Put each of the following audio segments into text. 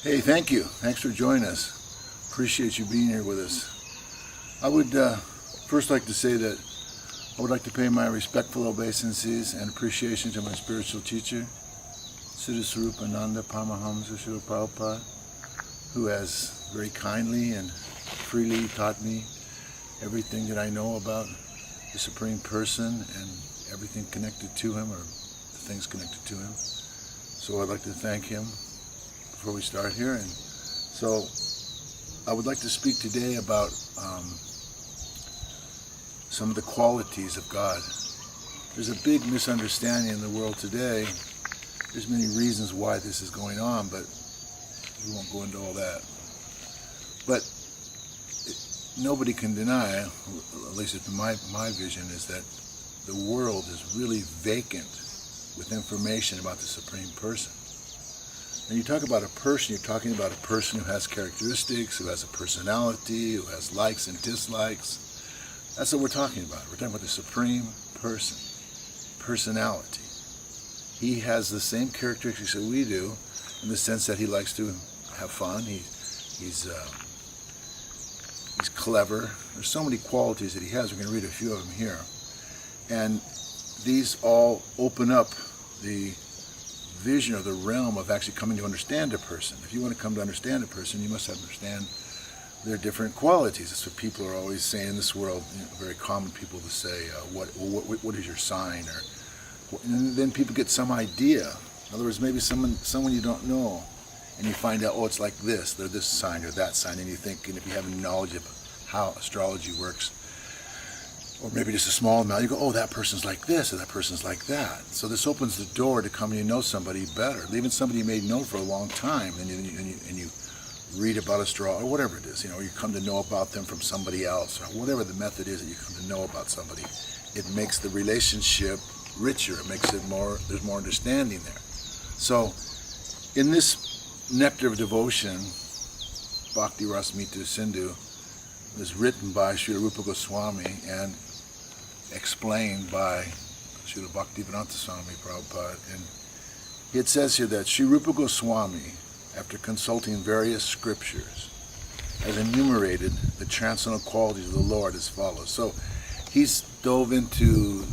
Hey, thank you. Thanks for joining us. Appreciate you being here with us. I would first like to say that I would like to pay my respectful obeisances and appreciation to my spiritual teacher, Siddha Swarupananda Paramahamsa Srila Prabhupada, who has very kindly and freely taught me everything that I know about the Supreme Person and everything connected to him, or the things connected to him. So I'd like to thank him before we start here. And so I would like to speak today about some of the qualities of God. There's a big misunderstanding in the world today. There's many reasons why this is going on, but we won't go into all that. But nobody can deny, at least it's my vision, is that the world is really vacant with information about the Supreme Person. When you talk about a person, you're talking about a person who has characteristics, who has a personality, who has likes and dislikes. That's what we're talking about. We're talking about the Supreme Person, personality. He has the same characteristics that we do, in the sense that he likes to have fun. He's clever. There's so many qualities that he has. We're going to read a few of them here. And these all open up the vision or the realm of actually coming to understand a person. If you want to come to understand a person, you must understand their different qualities. That's what people are always saying in this world. Very common people to say, what is your sign? And then people get some idea. In other words, maybe someone you don't know, and you find out, it's like this. They're this sign or that sign, and you think, and if you have knowledge of how astrology works, or maybe just a small amount, you go, that person's like this, or that person's like that. So this opens the door to come and know somebody better, even somebody you may know for a long time, and you read about astrology, or whatever it is, you come to know about them from somebody else, or whatever the method is that you come to know about somebody. It makes the relationship richer. It makes it more, there's more understanding there. So in this Nectar of Devotion, Bhakti Rasmita Sindhu, was written by Srila Rupa Goswami and explained by Srila Bhaktivedanta Swami Prabhupada. And it says here that Sri Rupa Goswami, after consulting various scriptures, has enumerated the transcendental qualities of the Lord as follows. So he's dove into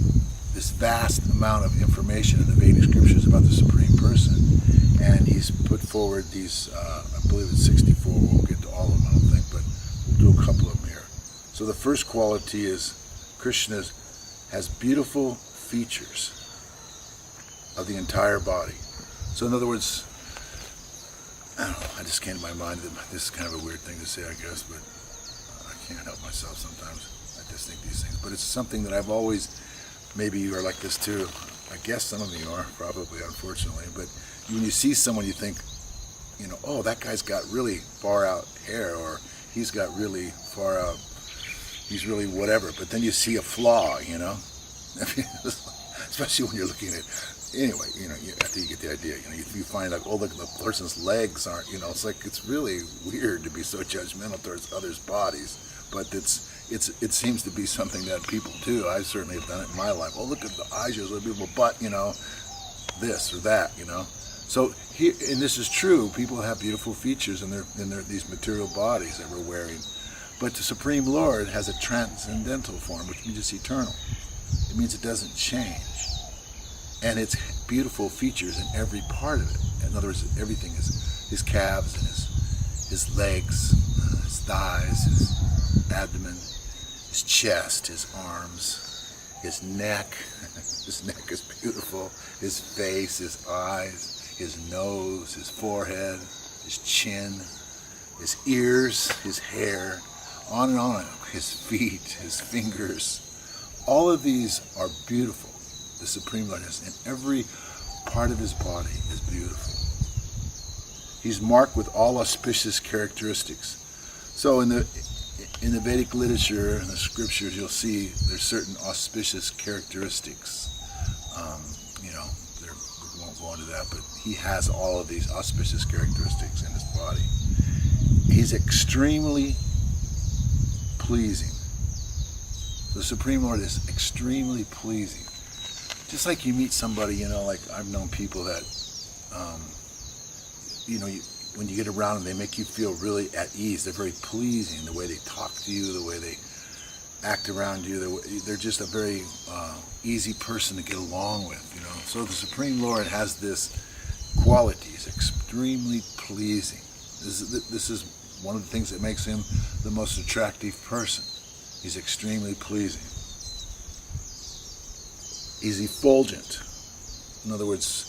this vast amount of information in the Vedic scriptures about the Supreme Person, and he's put forward these, I believe it's 64, we won't get to all of them, I don't think, but we'll do a couple of them here. So the first quality is Krishna has beautiful features of the entire body. So in other words, I don't know, I just came to my mind that this is kind of a weird thing to say, I guess, but I can't help myself sometimes. I just think these things. But it's something that I've always, maybe you are like this too. I guess some of you are, probably, unfortunately. But when you see someone, you think, that guy's got really far out hair, or he's got really far out, he's really whatever. But then you see a flaw, especially when you're looking at, anyway, after you get the idea, you find like, look, the person's legs aren't, it's really weird to be so judgmental towards others' bodies. But it seems to be something that people do. I certainly have done it in my life. Look at the eyes, there's a beautiful butt, this or that, So here, and this is true, people have beautiful features in their these material bodies that we're wearing. But the Supreme Lord has a transcendental form, which means it's eternal. It means it doesn't change. And it's beautiful features in every part of it. In other words, everything is his calves and his legs, his thighs, his abdomen, his chest, his arms, his neck. His neck is beautiful. His face, his eyes, his nose, his forehead, his chin, his ears, his hair, on and on. His feet, his fingers. All of these are beautiful. The Supreme Lord is, and every part of his body is beautiful. He's marked with all auspicious characteristics. So in the Vedic literature and the scriptures, you'll see there's certain auspicious characteristics. We won't go into that, but he has all of these auspicious characteristics in his body. He's extremely pleasing. The Supreme Lord is extremely pleasing. Just like you meet somebody, like I've known people that, when you get around them, they make you feel really at ease. They're very pleasing, the way they talk to you, the way they act around you. They're just a very easy person to get along with, you know. So the Supreme Lord has this quality. He's extremely pleasing. This is one of the things that makes him the most attractive person. He's extremely pleasing. He's effulgent. In other words,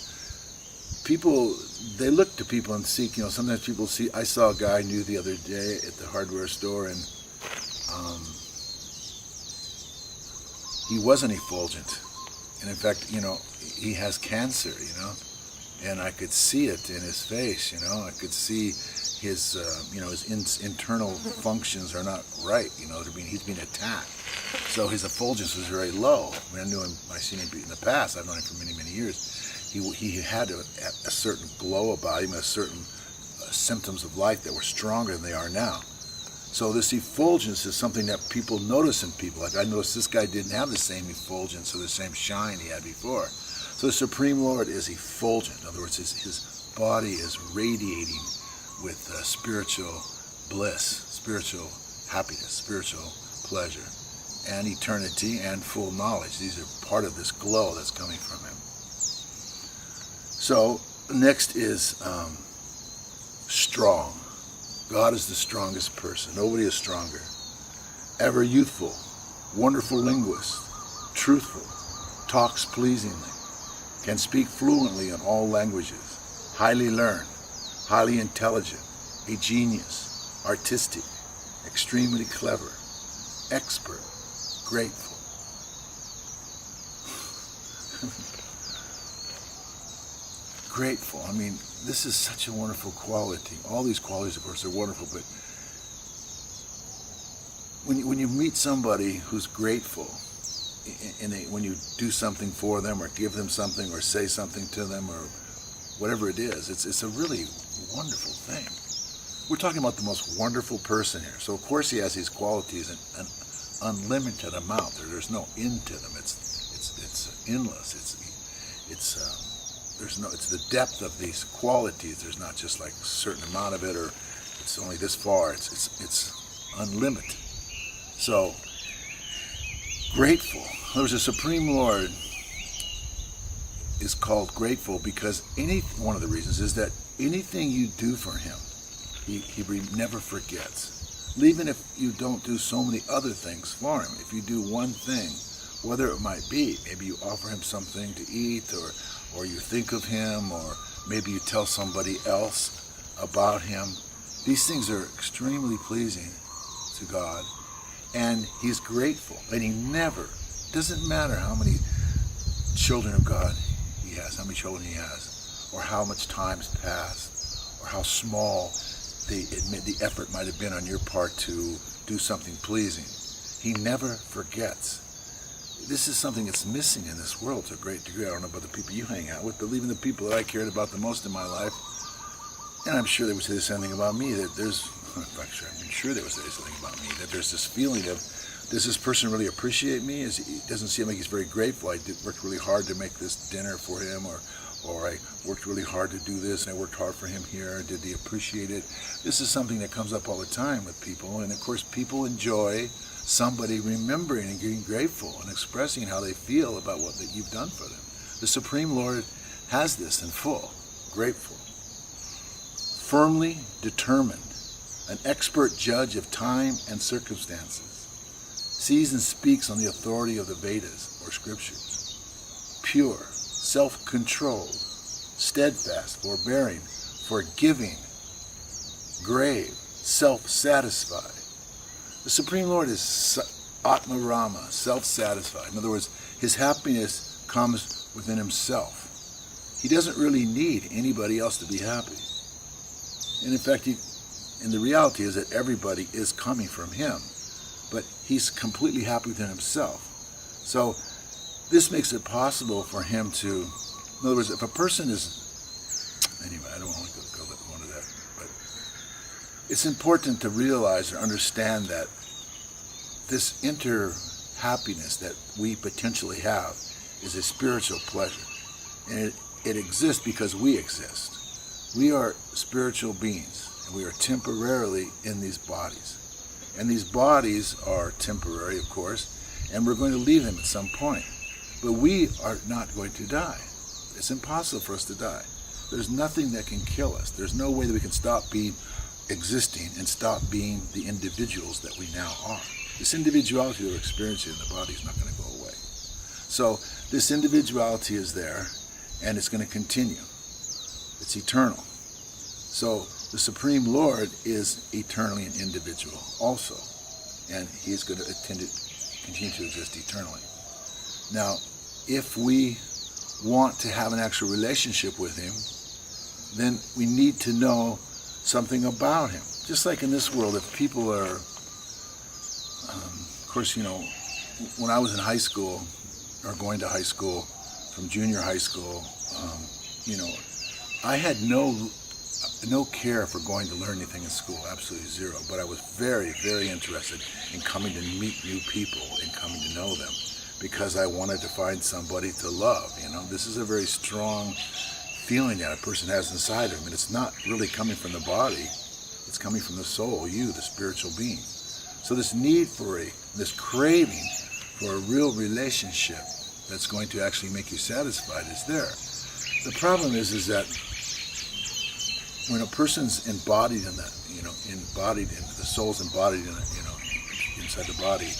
people, they look to people and seek, you know, sometimes people see, I saw a guy I knew the other day at the hardware store, and he wasn't effulgent. And in fact, you know, he has cancer, you know, and I could see it in his face, you know. I could see his, you know, his internal functions are not right, you know. He's being attacked. So his effulgence was very low. I mean, I knew him, I've seen him in the past. I've known him for many, many years. He had a certain glow about him, a certain symptoms of life that were stronger than they are now. So this effulgence is something that people notice in people. Like I noticed this guy didn't have the same effulgence or the same shine he had before. So the Supreme Lord is effulgent. In other words, his body is radiating with spiritual bliss, spiritual happiness, spiritual pleasure, and eternity and full knowledge. These are part of this glow that's coming from him. So next is strong. God is the strongest person. Nobody is stronger. Ever youthful, wonderful linguist, truthful, talks pleasingly, can speak fluently in all languages, highly learned, highly intelligent, a genius, artistic, extremely clever, expert, grateful. Grateful. I mean, this is such a wonderful quality. All these qualities, of course, are wonderful, but when you meet somebody who's grateful, when you do something for them or give them something or say something to them or whatever it is, it's a really wonderful thing. We're talking about the most wonderful person here. So, of course, he has these qualities in an unlimited amount. There's no end to them. It's endless. It's the depth of these qualities. There's not just like a certain amount of it, or it's only this far. It's unlimited. So grateful. There's a Supreme Lord is called grateful because one of the reasons is that anything you do for him, he never forgets. Even if you don't do so many other things for him, if you do one thing, whether it might be, maybe you offer him something to eat, or you think of him, or maybe you tell somebody else about him. These things are extremely pleasing to God, and he's grateful. And he never, doesn't matter how many children of God he has, how many children he has, or how much time's passed, or how small the effort might have been on your part to do something pleasing. He never forgets. This is something that's missing in this world to a great degree. I don't know about the people you hang out with, but even the people that I cared about the most in my life, and I'm sure they would say the same thing about me, that I'm sure they would say something about me, that there's this feeling of, does this person really appreciate me? It doesn't seem like he's very grateful. I worked really hard to make this dinner for him, or I worked really hard to do this, and I worked hard for him here. Did he appreciate it? This is something that comes up all the time with people, and of course people enjoy somebody remembering and being grateful and expressing how they feel about what that you've done for them. The Supreme Lord has this in full, grateful. Firmly determined, an expert judge of time and circumstances, sees and speaks on the authority of the Vedas or scriptures. Pure, self-controlled, steadfast, forbearing, forgiving, grave, self-satisfied. The Supreme Lord is Atma Rama, self-satisfied. In other words, his happiness comes within himself. He doesn't really need anybody else to be happy. And in fact, the reality is that everybody is coming from him, but he's completely happy within himself. So this makes it possible for him to, in other words, if a person is, anyway, I don't want to go into that, but it's important to realize or understand that this inner happiness that we potentially have is a spiritual pleasure. And it exists because we exist. We are spiritual beings, and we are temporarily in these bodies. And these bodies are temporary, of course, and we're going to leave them at some point. But we are not going to die. It's impossible for us to die. There's nothing that can kill us. There's no way that we can stop being existing and stop being the individuals that we now are. This individuality that we're experiencing in the body is not going to go away. So this individuality is there, and it's going to continue. It's eternal. So the Supreme Lord is eternally an individual also, and he's going to continue to exist eternally. Now, if we want to have an actual relationship with him, then we need to know something about him. Just like in this world, if people are, of course, when I was in high school, or going to high school, from junior high school, I had no care for going to learn anything in school, absolutely zero. But I was very, very interested in coming to meet new people and coming to know them, because I wanted to find somebody to love. This is a very strong feeling that a person has inside of them, and it's not really coming from the body, it's coming from the soul, the spiritual being. So this need for this craving for a real relationship that's going to actually make you satisfied is there. The problem is that when a person's embodied in that, the soul's embodied in inside the body,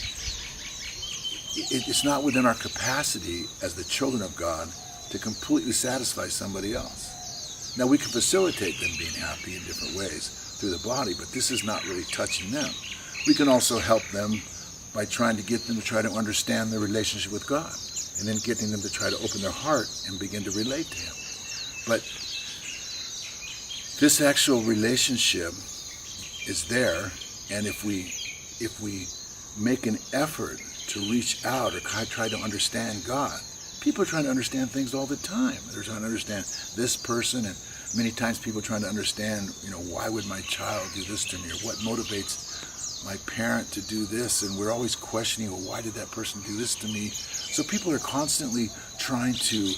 it's not within our capacity as the children of God to completely satisfy somebody else. Now, we can facilitate them being happy in different ways through the body, but this is not really touching them. We can also help them by trying to get them to try to understand their relationship with God, and then getting them to try to open their heart and begin to relate to him. But this actual relationship is there, and if we make an effort to reach out or try to understand God, people are trying to understand things all the time. They're trying to understand this person, and many times people are trying to understand, why would my child do this to me, or what motivates my parent to do this, and we're always questioning, well, why did that person do this to me? So people are constantly trying to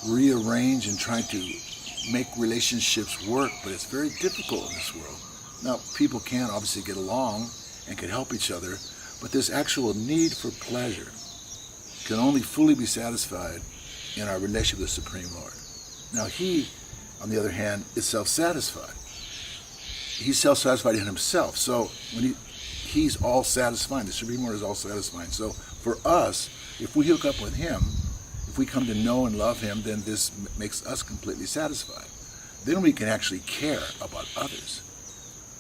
rearrange and trying to make relationships work, but it's very difficult in this world. Now, people can obviously get along and can help each other, but this actual need for pleasure can only fully be satisfied in our relationship with the Supreme Lord. Now, he, on the other hand, is self-satisfied. He's self-satisfied in himself. So when he's all satisfying, the Supreme Lord is all satisfying. So for us, if we hook up with him, if we come to know and love him, then this makes us completely satisfied. Then we can actually care about others,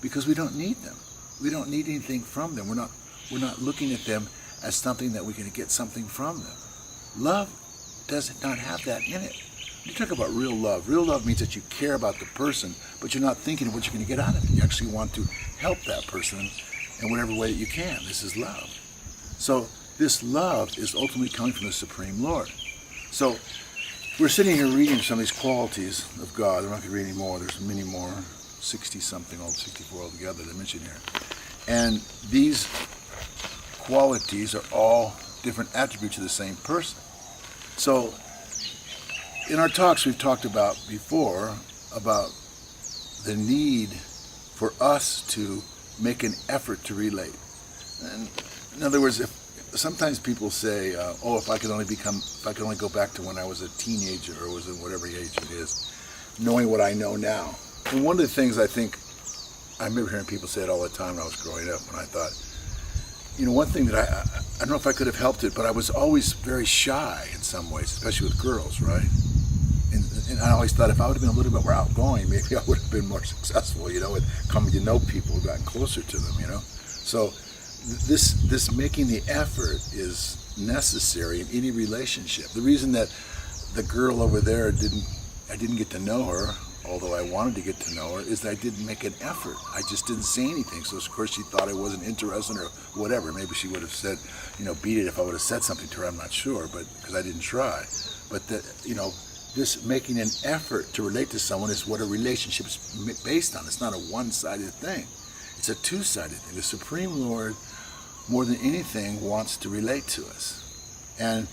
because we don't need them. We don't need anything from them. We're not looking at them as something that we can get something from them. Love does not have that in it. You talk about real love. Real love means that you care about the person, but you're not thinking of what you're going to get out of it. You actually want to help that person in whatever way that you can. This is love. So this love is ultimately coming from the Supreme Lord. So we're sitting here reading some of these qualities of God. I'm not going to read any more. There's many more, 60-something, 64 altogether that I mentioned here. And these qualities are all different attributes of the same person. So in our talks we've talked about before about the need for us to make an effort to relate. And in other words, if sometimes people say, if I could only go back to when I was a teenager or was in whatever age it is, knowing what I know now. And one of the things I remember hearing people say it all the time when I was growing up, when I thought, one thing that I don't know if I could have helped it, but I was always very shy in some ways, especially with girls, right? And I always thought if I would have been a little bit more outgoing, maybe I would have been more successful, with coming to know people, gotten closer to them, So this making the effort is necessary in any relationship. The reason that the girl over there I didn't get to know her, although I wanted to get to know her, is that I didn't make an effort. I just didn't say anything. So of course she thought I wasn't interested or whatever. Maybe she would have said, beat it if I would have said something to her. I'm not sure, but because I didn't try. But this making an effort to relate to someone is what a relationship is based on. It's not a one-sided thing. It's a two-sided thing. The Supreme Lord, more than anything, wants to relate to us. And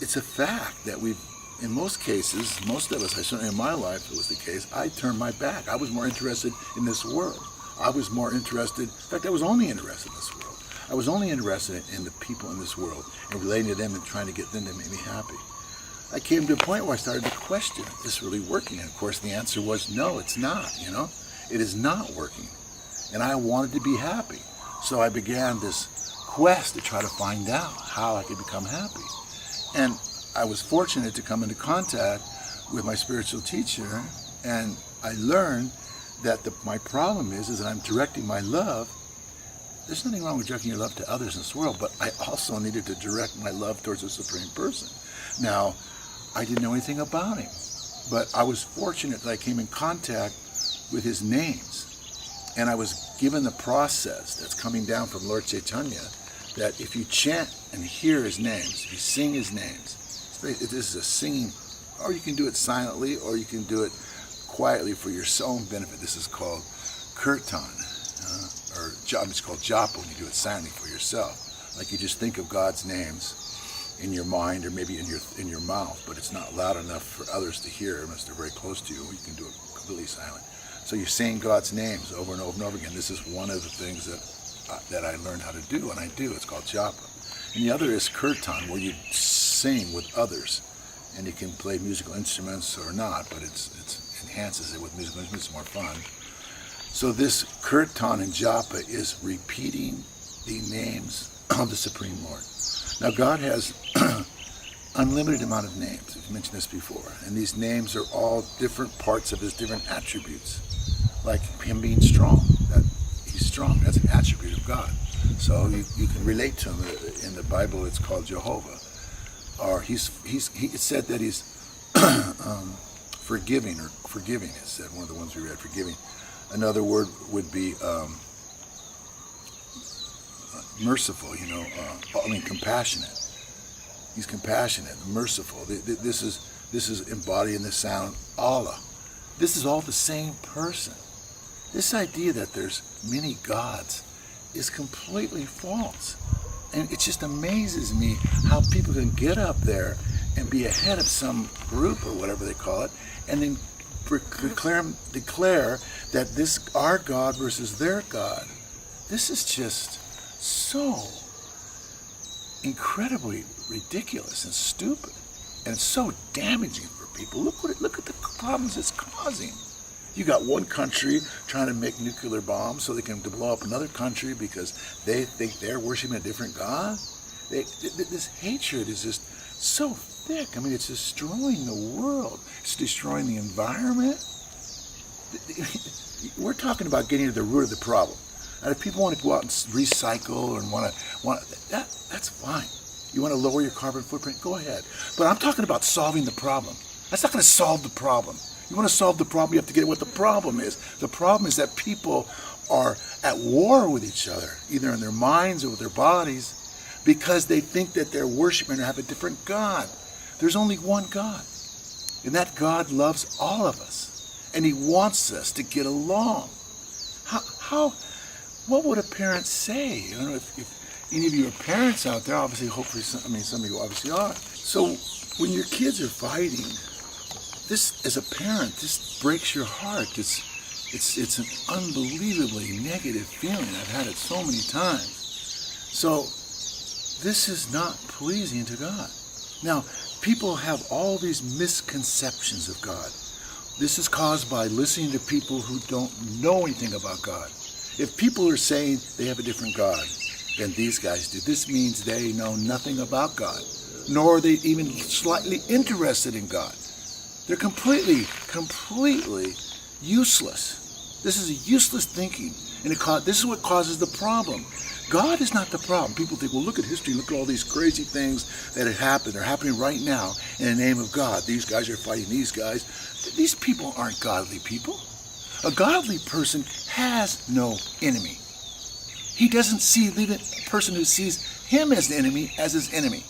it's a fact that we've, in most cases, most of us, I certainly in my life it was the case, I turned my back. I was more interested in this world. I was more interested, in fact, I was only interested in this world. I was only interested in the people in this world and relating to them and trying to get them to make me happy. I came to a point where I started to question, is this really working? And of course the answer was no, it's not, It is not working. And I wanted to be happy. So I began this quest to try to find out how I could become happy. And I was fortunate to come into contact with my spiritual teacher, and I learned that my problem is that I'm directing my love. There's nothing wrong with directing your love to others in this world, but I also needed to direct my love towards the Supreme Person. Now, I didn't know anything about him, but I was fortunate that I came in contact with his names. And I was given the process that's coming down from Lord Chaitanya, that if you chant and hear his names, if you sing his names, this is a singing, or you can do it silently, or you can do it quietly for your own benefit. This is called kirtan, or it's called japa when you do it silently for yourself. Like you just think of God's names in your mind or maybe in your mouth, but it's not loud enough for others to hear unless they're very close to you. You can do it completely silent. So you're saying God's names over and over and over again. This is one of the things that I learned how to do, and I do. It's called japa. And the other is kirtan, where you sing with others, and you can play musical instruments or not, but it enhances it with musical instruments. It's more fun. So this kirtan and japa is repeating the names of the Supreme Lord. Now God has unlimited amount of names. We've mentioned this before, and these names are all different parts of his different attributes. Like him being strong, that he's strong, that's an attribute of God. So you can relate to him. In the Bible it's called Jehovah. Or he said that he's forgiving, it said, one of the ones we read, forgiving. Another word would be merciful, compassionate. He's compassionate, merciful. This is embodying the sound Allah. This is all the same person. This idea that there's many gods is completely false. And it just amazes me how people can get up there and be ahead of some group or whatever they call it, and then declare that this our God versus their God. This is just so incredibly ridiculous and stupid, and it's so damaging for people. Look at the problems it's causing. You got one country trying to make nuclear bombs so they can blow up another country because they think they're worshiping a different God. This hatred is just so thick. I mean, it's destroying the world. It's destroying the environment. We're talking about getting to the root of the problem. And if people want to go out and recycle and want that's fine. You want to lower your carbon footprint, go ahead. But I'm talking about solving the problem. That's not going to solve the problem. You want to solve the problem, you have to get at what the problem is. The problem is that people are at war with each other, either in their minds or with their bodies, because they think that they're worshiping or have a different God. There's only one God. And that God loves all of us. And he wants us to get along. What would a parent say? I don't know if any of you are parents out there, obviously, hopefully, some of you obviously are. So when your kids are fighting, this, as a parent, this breaks your heart. It's an unbelievably negative feeling. I've had it so many times. So this is not pleasing to God. Now, people have all these misconceptions of God. This is caused by listening to people who don't know anything about God. If people are saying they have a different God than these guys do, this means they know nothing about God, nor are they even slightly interested in God. They're completely useless. This is a useless thinking, and this is what causes the problem. God is not the problem. People think, well, look at history, look at all these crazy things that have happened. They're happening right now in the name of God. These guys are fighting these guys. These people aren't godly people. A godly person has no enemy. He doesn't see the person who sees him as an enemy as his enemy.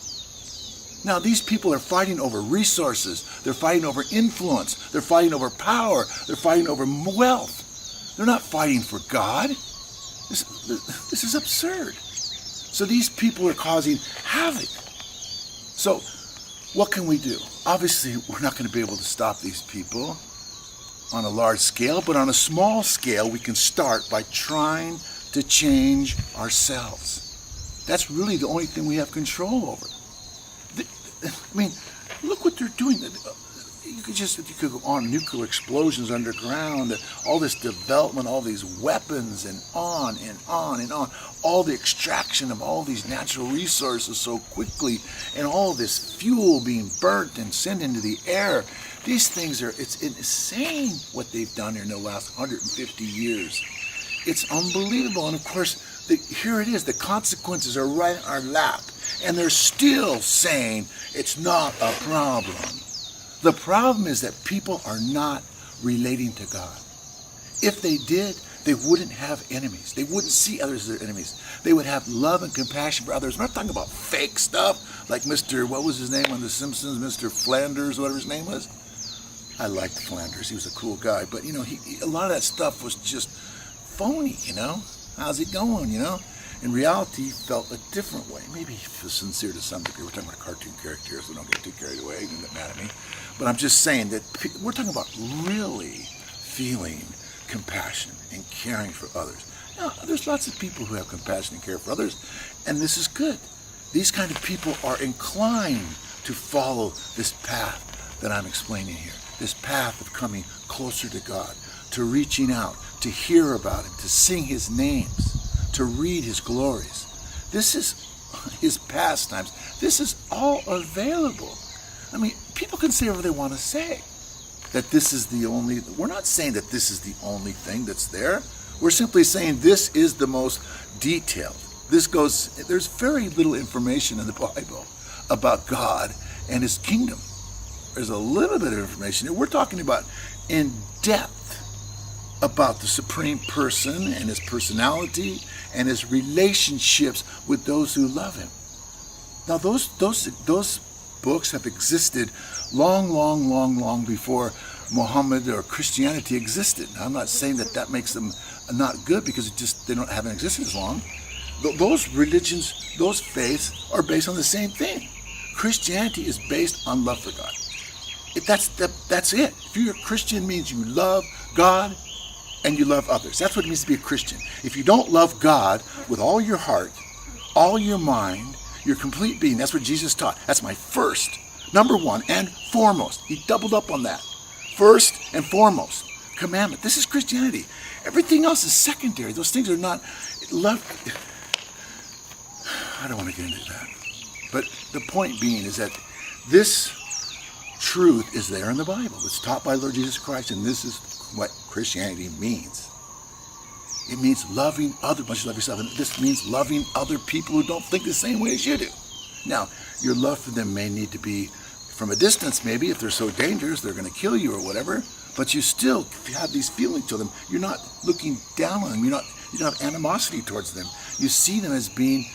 Now, these people are fighting over resources. They're fighting over influence. They're fighting over power. They're fighting over wealth. They're not fighting for God. This is absurd. So these people are causing havoc. So what can we do? Obviously, we're not going to be able to stop these people on a large scale, but on a small scale, we can start by trying to change ourselves. That's really the only thing we have control over. I mean, look what they're doing. You could go on, nuclear explosions underground, all this development, all these weapons, and on and on and on. All the extraction of all these natural resources so quickly, and all this fuel being burnt and sent into the air. These things it's insane what they've done here in the last 150 years. It's unbelievable. And of course, here it is. The consequences are right in our lap. And they're still saying it's not a problem. The problem is that people are not relating to God. If they did, they wouldn't have enemies. They wouldn't see others as their enemies. They would have love and compassion for others. We're not talking about fake stuff like what was his name on The Simpsons, Mr. Flanders, whatever his name was. I liked Flanders. He was a cool guy. But, a lot of that stuff was just phony, How's it going, In reality, he felt a different way. Maybe he was sincere to some degree. We're talking about cartoon characters, so don't get too carried away. You can get mad at me. But I'm just saying that we're talking about really feeling compassion and caring for others. Now, there's lots of people who have compassion and care for others, and this is good. These kind of people are inclined to follow this path that I'm explaining here, this path of coming closer to God, to reaching out, to hear about Him, to sing His names, to read His glories. This is His pastimes. This is all available. I mean, people can say whatever they want to say. That this is the only, we're not saying that this is the only thing that's there. We're simply saying this is the most detailed. There's very little information in the Bible about God and His kingdom. There's a little bit of information. We're talking about in depth about the Supreme Person and His personality and His relationships with those who love Him. Now those books have existed long before Muhammad or Christianity existed. Now, I'm not saying that makes them not good because they haven't existed as long. Those religions, those faiths are based on the same thing. Christianity is based on love for God. That's it. If you're a Christian, it means you love God and you love others. That's what it means to be a Christian. If you don't love God with all your heart, all your mind, your complete being, that's what Jesus taught. That's my first, number one, and foremost. He doubled up on that. First and foremost commandment. This is Christianity. Everything else is secondary. Those things are not love. I don't want to get into that. But the point being is that this truth is there in the Bible. It's taught by Lord Jesus Christ, and this is what Christianity means. It means loving others much as you love yourself. And this means loving other people who don't think the same way as you do. Now, your love for them may need to be from a distance, maybe. If they're so dangerous, they're going to kill you or whatever. But you still have these feelings to them. You're not looking down on them. You don't have animosity towards them. You see them as being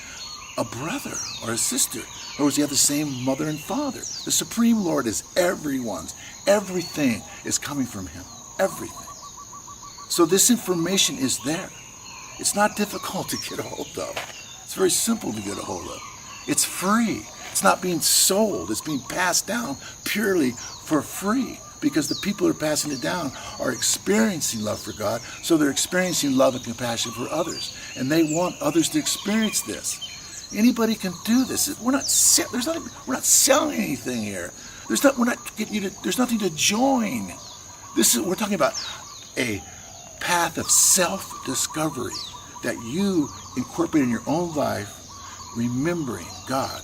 a brother or a sister. Or as you have the same mother and father. The Supreme Lord is everyone's. Everything is coming from Him. Everything. So this information is there. It's not difficult to get a hold of. It's very simple to get a hold of. It's free. It's not being sold. It's being passed down purely for free because the people who are passing it down are experiencing love for God, so they're experiencing love and compassion for others, and they want others to experience this. Anybody can do this. We're not selling anything here. There's nothing to join. We're talking about a path of self-discovery that you incorporate in your own life, remembering God,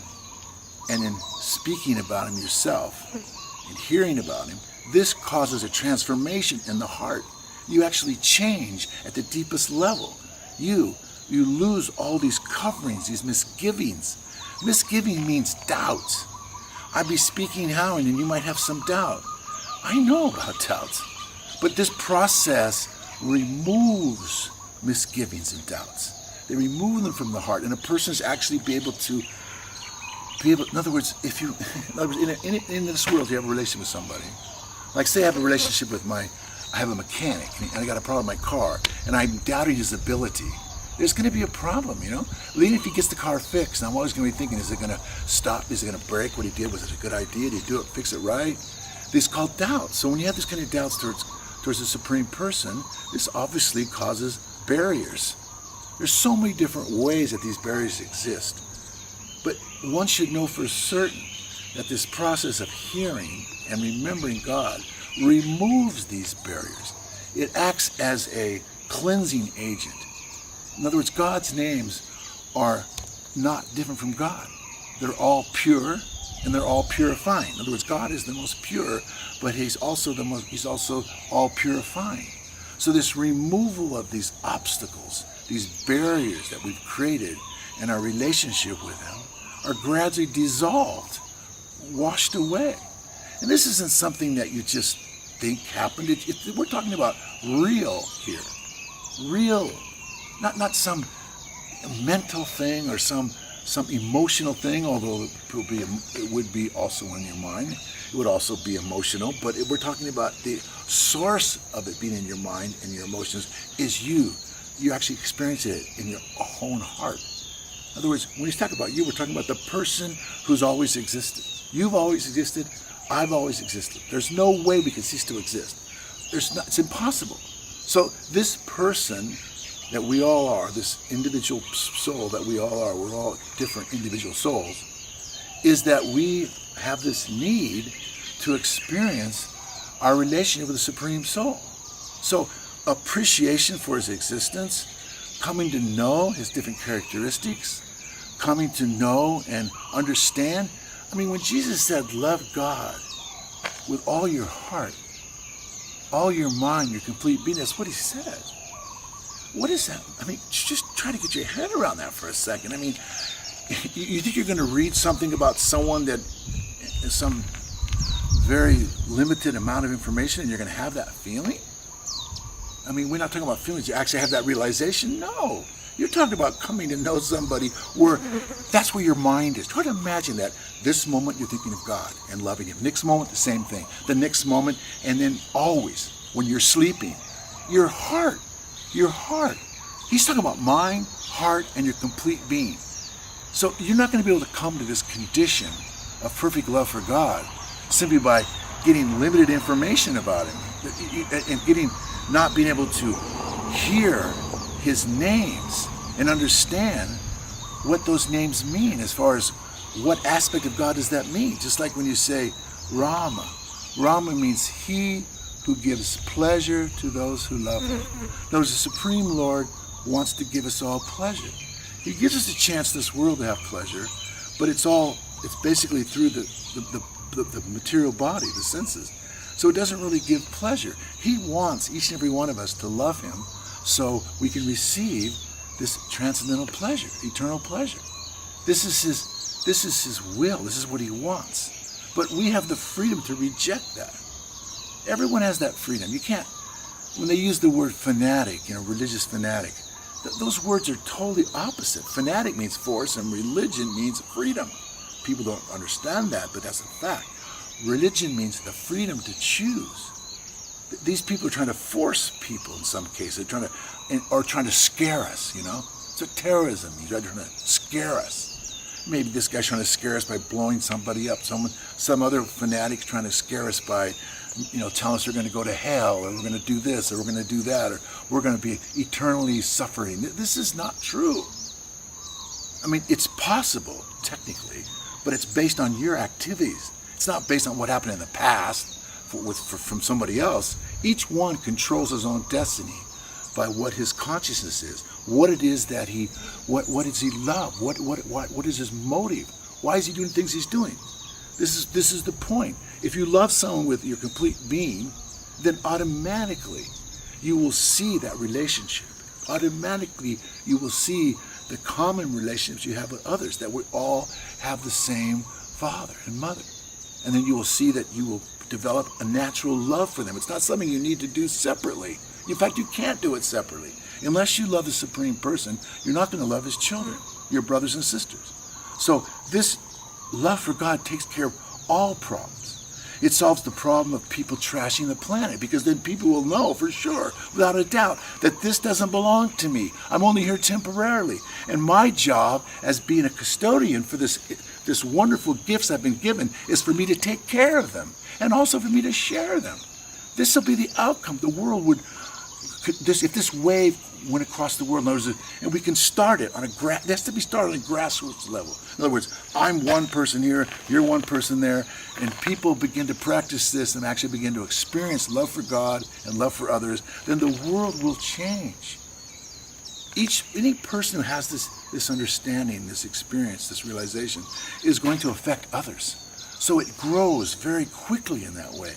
and in speaking about Him yourself and hearing about Him. This causes a transformation in the heart. You actually change at the deepest level. You lose all these coverings, these misgivings. Misgiving means doubt. I'd be speaking how, and you might have some doubt. I know about doubts. But this process removes misgivings and doubts. They remove them from the heart, and a person is actually be able, in other words, in this world, you have a relationship with somebody. Like say I have a relationship with I have a mechanic, and I got a problem with my car, and I'm doubting his ability. there's going to be a problem, Even if he gets the car fixed, I'm always going to be thinking, is it going to stop? Is it going to break what he did? Was it a good idea? Did he do it, fix it right? This is called doubt. So when you have this kind of doubts towards the Supreme Person, this obviously causes barriers. There's so many different ways that these barriers exist. But one should know for certain that this process of hearing and remembering God removes these barriers. It acts as a cleansing agent. In other words, God's names are not different from God. They're all pure and they're all purifying. In other words, God is the most pure, but he's also all purifying. So this removal of these obstacles, these barriers that we've created in our relationship with him are gradually dissolved, washed away. And this isn't something that you just think happened. We're talking about real here. Real, not some mental thing or some emotional thing, although it would be also in your mind. It would also be emotional, but we're talking about the source of it being in your mind and your emotions is you. You actually experience it in your own heart. In other words, when he's talking about you, we're talking about the person who's always existed. You've always existed. I've always existed. There's no way we can cease to exist. It's impossible. So this person that we all are, this individual soul that we all are, we're all different individual souls, is that we have this need to experience our relationship with the Supreme Soul. So appreciation for his existence, coming to know his different characteristics, coming to know and understand. I mean, when Jesus said, love God with all your heart, all your mind, your complete being, that's what he said. What is that? I mean, just try to get your head around that for a second. I mean, you think you're going to read something about someone that is some very limited amount of information and you're going to have that feeling? I mean, we're not talking about feelings. You actually have that realization? No. You're talking about coming to know somebody where that's where your mind is. Try to imagine that this moment you're thinking of God and loving him. Next moment, the same thing. The next moment, and then always when you're sleeping, your heart. He's talking about mind, heart, and your complete being. So you're not going to be able to come to this condition of perfect love for God simply by getting limited information about him and not being able to hear his names and understand what those names mean as far as what aspect of God does that mean. Just like when you say Rama. Rama means he who gives pleasure to those who love him. Notice the Supreme Lord wants to give us all pleasure. He gives us a chance in this world to have pleasure, but it's basically through the material body, the senses. So it doesn't really give pleasure. He wants each and every one of us to love him so we can receive this transcendental pleasure, eternal pleasure. This is his will. This is what he wants. But we have the freedom to reject that. Everyone has that freedom. You can't, when they use the word fanatic, religious fanatic, those words are totally opposite. Fanatic means force and religion means freedom. People don't understand that, but that's a fact. Religion means the freedom to choose. These people are trying to force people in some cases. They're trying to scare us, So terrorism, they're trying to scare us. Maybe this guy's trying to scare us by blowing somebody up. Some other fanatic's trying to scare us by, telling us we're going to go to hell, or we're going to do this, or we're going to do that, or we're going to be eternally suffering. This is not true. I mean, it's possible, technically, but it's based on your activities. It's not based on what happened in the past from somebody else. Each one controls his own destiny by what his consciousness is, what it is that what does he love, what is his motive, why is he doing things he's doing. This is the point. If you love someone with your complete being, then automatically you will see that relationship. Automatically you will see the common relationships you have with others, that we all have the same father and mother. And then you will see that you will develop a natural love for them. It's not something you need to do separately. In fact, you can't do it separately. Unless you love the Supreme Person, you're not going to love his children, your brothers and sisters. So this love for God takes care of all problems. It solves the problem of people trashing the planet, because then people will know for sure, without a doubt, that this doesn't belong to me. I'm only here temporarily. And my job as being a custodian for this wonderful gifts I've been given is for me to take care of them and also for me to share them. This will be the outcome. The world would, if this wave went across the world, and we can start it on it has to be started on a grassroots level. In other words, I'm one person here, you're one person there, and people begin to practice this and actually begin to experience love for God and love for others, then the world will change. Any person who has this understanding, this experience, this realization, is going to affect others. So it grows very quickly in that way.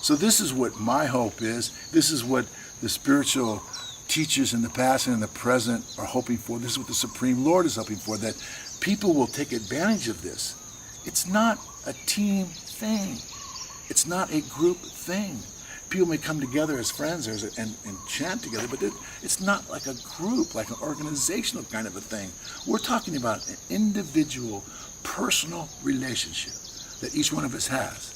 So this is what my hope is. This is what the spiritual teachers in the past and in the present are hoping for. This is what the Supreme Lord is hoping for, that people will take advantage of this. It's not a team thing. It's not a group thing. People may come together as friends and chant together, but it's not like a group, like an organizational kind of a thing. We're talking about an individual, personal relationship that each one of us has.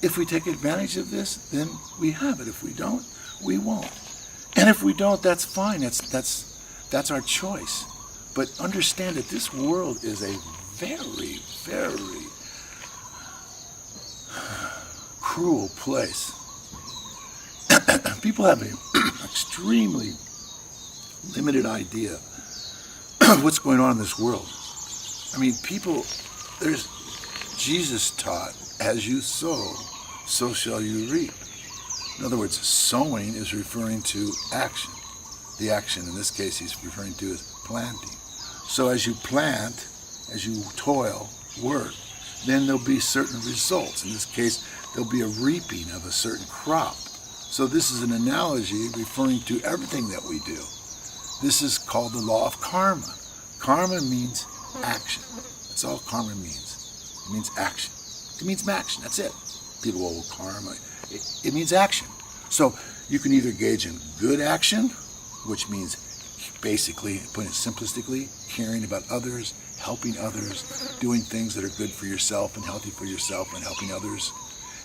If we take advantage of this, then we have it. If we don't, we won't. And if we don't, that's fine. That's our choice. But understand that this world is a very, very cruel place. People have an extremely limited idea of what's going on in this world. I mean, Jesus taught, as you sow, so shall you reap. In other words, sowing is referring to action. The action, in this case, he's referring to is planting. So as you plant, as you toil, work, then there'll be certain results. In this case, there'll be a reaping of a certain crop. So this is an analogy referring to everything that we do. This is called the law of karma. Karma means action. That's all karma means. It means action. It means action. That's it. People go, well, karma. It means action. So you can either engage in good action, which means basically, putting it simplistically, caring about others, helping others, doing things that are good for yourself and healthy for yourself and helping others.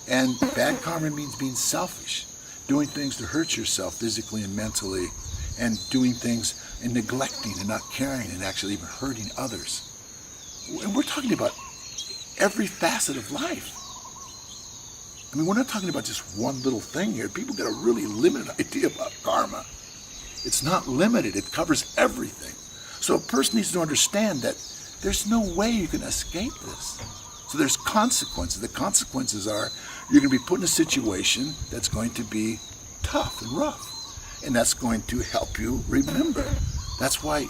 And bad karma means being selfish, doing things to hurt yourself physically and mentally, and doing things and neglecting and not caring and actually even hurting others. And we're talking about every facet of life. I mean, we're not talking about just one little thing here. People get a really limited idea about karma. It's not limited. It covers everything. So a person needs to understand that there's no way you can escape this. So there's consequences. The consequences are you're going to be put in a situation that's going to be tough and rough. And that's going to help you remember. That's why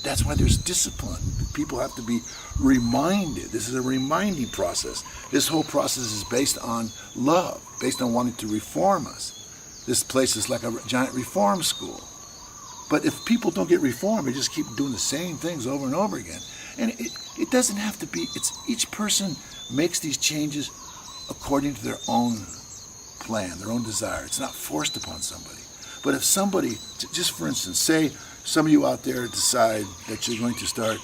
that's why there's discipline. People have to be reminded. This is a reminding process. This whole process is based on love, based on wanting to reform us. This place is like a giant reform school. But if people don't get reformed, they just keep doing the same things over and over again. And it doesn't have to be, each person makes these changes according to their own plan, their own desire. It's not forced upon somebody. But if somebody, just for instance, say some of you out there decide that you're going to start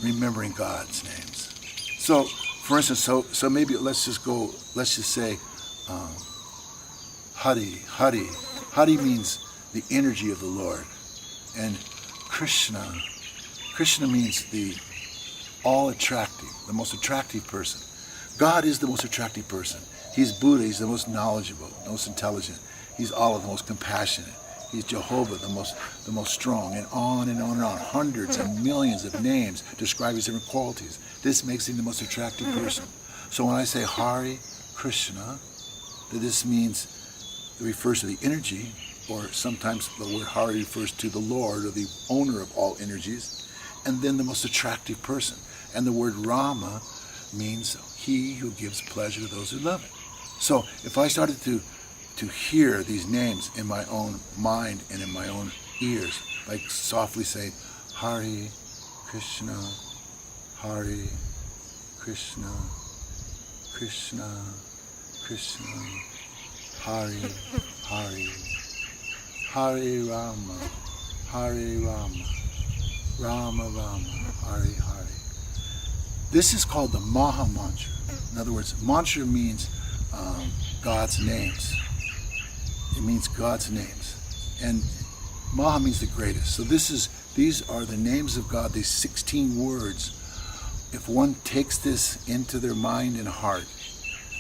remembering God's names. So, for instance, so maybe let's just say, Hari. Hari means the energy of the Lord. And Krishna means the all-attractive, the most attractive person. God is the most attractive person. He's Buddha, he's the most knowledgeable, the most intelligent. He's Allah, the most compassionate. He's Jehovah, the most strong, and on and on and on. Hundreds and millions of names describe his different qualities. This makes him the most attractive person. So when I say Hari Krishna, this means it refers to the energy, or sometimes the word Hari refers to the Lord or the owner of all energies, and then the most attractive person. And the word Rama means he who gives pleasure to those who love it. So if I started to hear these names in my own mind and in my own ears, like softly say, Hari Krishna, Hari Krishna, Krishna, Krishna, Hari, Hari, Hari Rama, Hari Rama, Rama Rama, Hari Hari. This is called the Maha Mantra. In other words, mantra means God's names. It means God's names. And Maha means the greatest. So these are the names of God, these 16 words. If one takes this into their mind and heart,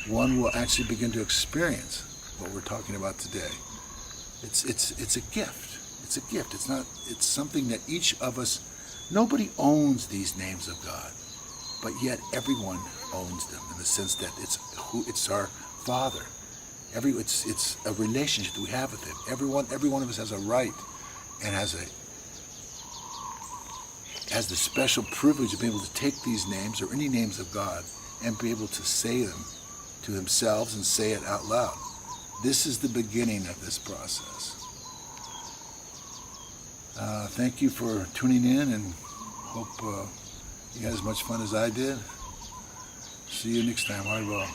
one will actually begin to experience what we're talking about today. It's a gift. It's a gift. It's something that each of us, nobody owns these names of God, but yet everyone owns them in the sense that it's our Father. It's a relationship that we have with Him. Every one of us has a right and has the special privilege of being able to take these names or any names of God and be able to say them to themselves and say it out loud. This is the beginning of this process. Thank you for tuning in, and hope you had as much fun as I did. See you next time. Haribol.